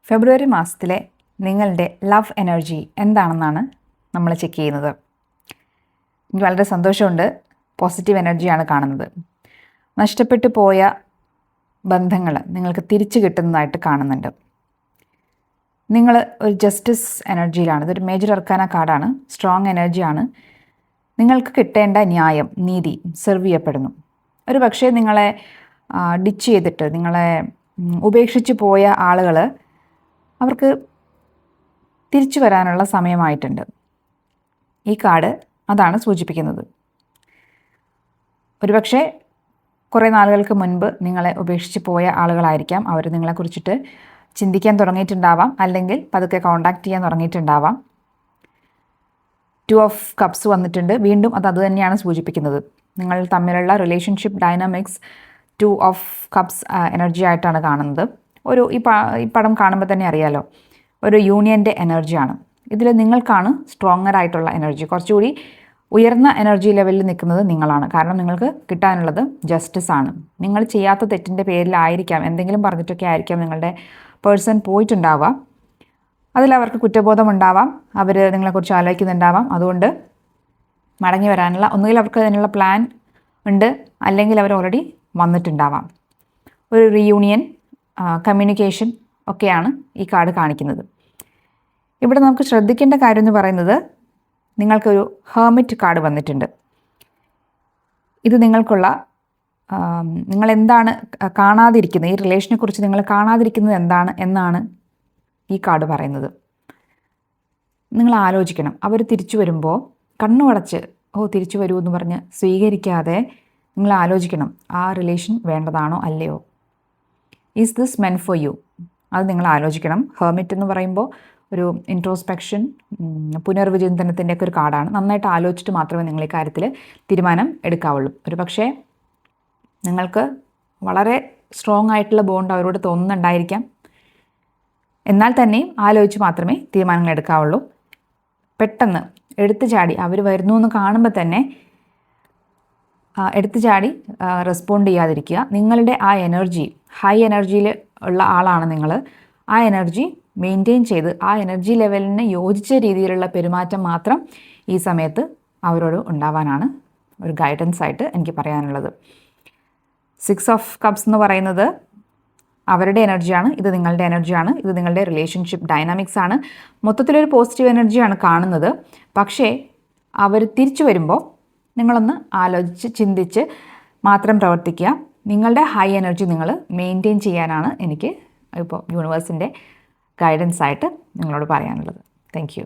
ഫെബ്രുവരി മാസത്തിലെ നിങ്ങളുടെ love energy എന്താണെന്നാണ് നമ്മൾ ചെക്ക് ചെയ്യുന്നത്. എനിക്ക് വളരെ സന്തോഷമുണ്ട്. പോസിറ്റീവ് എനർജിയാണ് കാണുന്നത്. നഷ്ടപ്പെട്ടു പോയ ബന്ധങ്ങൾ നിങ്ങൾക്ക് തിരിച്ചു കിട്ടുന്നതായിട്ട് കാണുന്നുണ്ട്. നിങ്ങൾ ഒരു ജസ്റ്റിസ് എനർജിയിലാണ്. ഇതൊരു മേജർ അർക്കാന കാർഡാണ്. സ്ട്രോങ് എനർജിയാണ്. നിങ്ങൾക്ക് കിട്ടേണ്ട ന്യായം, നീതി സെർവ് ചെയ്യപ്പെടുന്നു. ഒരു പക്ഷേ നിങ്ങളെ ഡിച്ച് ചെയ്തിട്ട് നിങ്ങളെ ഉപേക്ഷിച്ച് പോയ ആളുകൾ അവർക്ക് തിരിച്ചു വരാനുള്ള സമയമായിട്ടുണ്ട്. ഈ കാർഡ് അതാണ് സൂചിപ്പിക്കുന്നത്. ഒരുപക്ഷെ കുറേ നാളുകൾക്ക് മുൻപ് നിങ്ങളെ ഉപേക്ഷിച്ച് പോയ ആളുകളായിരിക്കാം. അവർ നിങ്ങളെക്കുറിച്ചിട്ട് ചിന്തിക്കാൻ തുടങ്ങിയിട്ടുണ്ടാവാം, അല്ലെങ്കിൽ പതുക്കെ കോണ്ടാക്ട് ചെയ്യാൻ തുടങ്ങിയിട്ടുണ്ടാവാം. 2 ഓഫ് കപ്സ് വന്നിട്ടുണ്ട്. വീണ്ടും അത് തന്നെയാണ് സൂചിപ്പിക്കുന്നത്. നിങ്ങൾ തമ്മിലുള്ള relationship dynamics 2 of cups energy ആയിട്ടാണ് കാണുന്നത്. ഈ പടം കാണുമ്പോൾ തന്നെ അറിയാലോ, ഒരു യൂണിയൻ്റെ എനർജിയാണ്. ഇതിൽ നിങ്ങൾക്കാണ് സ്ട്രോങ്ങർ ആയിട്ടുള്ള എനർജി. കുറച്ചുകൂടി ഉയർന്ന എനർജി ലെവലിൽ നിൽക്കുന്നത് നിങ്ങളാണ്. കാരണം നിങ്ങൾക്ക് കിട്ടാനുള്ളത് ജസ്റ്റിസ് ആണ്. നിങ്ങൾ ചെയ്യാത്ത തെറ്റിൻ്റെ പേരിലായിരിക്കാം, എന്തെങ്കിലും പറഞ്ഞിട്ടൊക്കെ ആയിരിക്കാം നിങ്ങളുടെ പേഴ്സൺ പോയിട്ടുണ്ടാവുക. അതിലവർക്ക് കുറ്റബോധമുണ്ടാവാം, അവർ നിങ്ങളെക്കുറിച്ച് ആലോചിക്കുന്നുണ്ടാവാം. അതുകൊണ്ട് മടങ്ങി വരാനുള്ള ഒന്നുകിൽ അവർക്ക് അതിനുള്ള പ്ലാൻ ഉണ്ട്, അല്ലെങ്കിൽ അവർ ഓൾറെഡി വന്നിട്ടുണ്ടാവാം. ഒരു റീയൂണിയൻ, കമ്മ്യൂണിക്കേഷൻ ഒക്കെയാണ് ഈ കാർഡ് കാണിക്കുന്നത്. ഇവിടെ നമുക്ക് ശ്രദ്ധിക്കേണ്ട കാര്യം എന്ന് പറയുന്നത്, നിങ്ങൾക്കൊരു ഹെർമിറ്റ് കാർഡ് വന്നിട്ടുണ്ട്. ഇത് നിങ്ങൾക്കുള്ള നിങ്ങളെന്താണ് കാണാതിരിക്കുന്നത്, ഈ റിലേഷനെക്കുറിച്ച് നിങ്ങൾ കാണാതിരിക്കുന്നത് എന്താണ് എന്നാണ് ഈ കാർഡ് പറയുന്നത്. നിങ്ങൾ ആലോചിക്കണം. അവർ തിരിച്ചു വരുമ്പോൾ കണ്ണുമടച്ച് തിരിച്ചു വരൂ എന്ന് പറഞ്ഞ് സ്വീകരിക്കാതെ നിങ്ങൾ ആലോചിക്കണം, ആ റിലേഷൻ വേണ്ടതാണോ അല്ലയോ. Is this men for you? അത് നിങ്ങൾ ആലോചിക്കണം. ഹെർമിറ്റ് എന്ന് പറയുമ്പോൾ ഒരു ഇൻട്രോസ്പെക്ഷൻ, പുനർവിചിന്തനത്തിൻ്റെ ഒക്കെ ഒരു കാർഡാണ്. നന്നായിട്ട് ആലോചിച്ചിട്ട് മാത്രമേ നിങ്ങൾ ഈ കാര്യത്തിൽ തീരുമാനം എടുക്കാവുള്ളൂ. ഒരു പക്ഷേ നിങ്ങൾക്ക് വളരെ സ്ട്രോങ് ആയിട്ടുള്ള ബോണ്ട് അവരോട് തോന്നുന്നുണ്ടായിരിക്കാം. എന്നാൽ തന്നെയും ആലോചിച്ച് മാത്രമേ തീരുമാനങ്ങൾ എടുക്കാവുള്ളൂ. പെട്ടെന്ന് എടുത്തു ചാടി അവർ വരുന്നു എന്ന് കാണുമ്പോൾ തന്നെ എടുത്തു ചാടി റെസ്പോണ്ട് ചെയ്യാതിരിക്കുക. നിങ്ങളുടെ ആ എനർജി, ഹൈ എനർജിയിൽ ഉള്ള ആളാണ് നിങ്ങൾ. ആ എനർജി മെയിൻറ്റെയിൻ ചെയ്ത് ആ എനർജി ലെവലിന് യോജിച്ച രീതിയിലുള്ള പെരുമാറ്റം മാത്രം ഈ സമയത്ത് അവരോട് ഉണ്ടാവാനാണ് ഒരു ഗൈഡൻസ് ആയിട്ട് എനിക്ക് പറയാനുള്ളത്. 6 ഓഫ് കപ്സ് എന്ന് പറയുന്നത് അവരുടെ എനർജിയാണ്, ഇത് നിങ്ങളുടെ എനർജിയാണ്, ഇത് നിങ്ങളുടെ റിലേഷൻഷിപ്പ് ഡൈനാമിക്സ് ആണ്. മൊത്തത്തിലൊരു പോസിറ്റീവ് എനർജിയാണ് കാണുന്നത്. പക്ഷേ അവർ തിരിച്ചു വരുമ്പോൾ നിങ്ങളൊന്ന് ആലോചിച്ച് ചിന്തിച്ച് മാത്രം പ്രവർത്തിക്കുക. നിങ്ങളുടെ ഹൈ എനർജി നിങ്ങൾ മെയിൻറ്റെയിൻ ചെയ്യാനാണ് എനിക്ക് ഇപ്പോൾ യൂണിവേഴ്സിൻ്റെ ഗൈഡൻസ് ആയിട്ട് നിങ്ങളോട് പറയാനുള്ളത്. Thank you.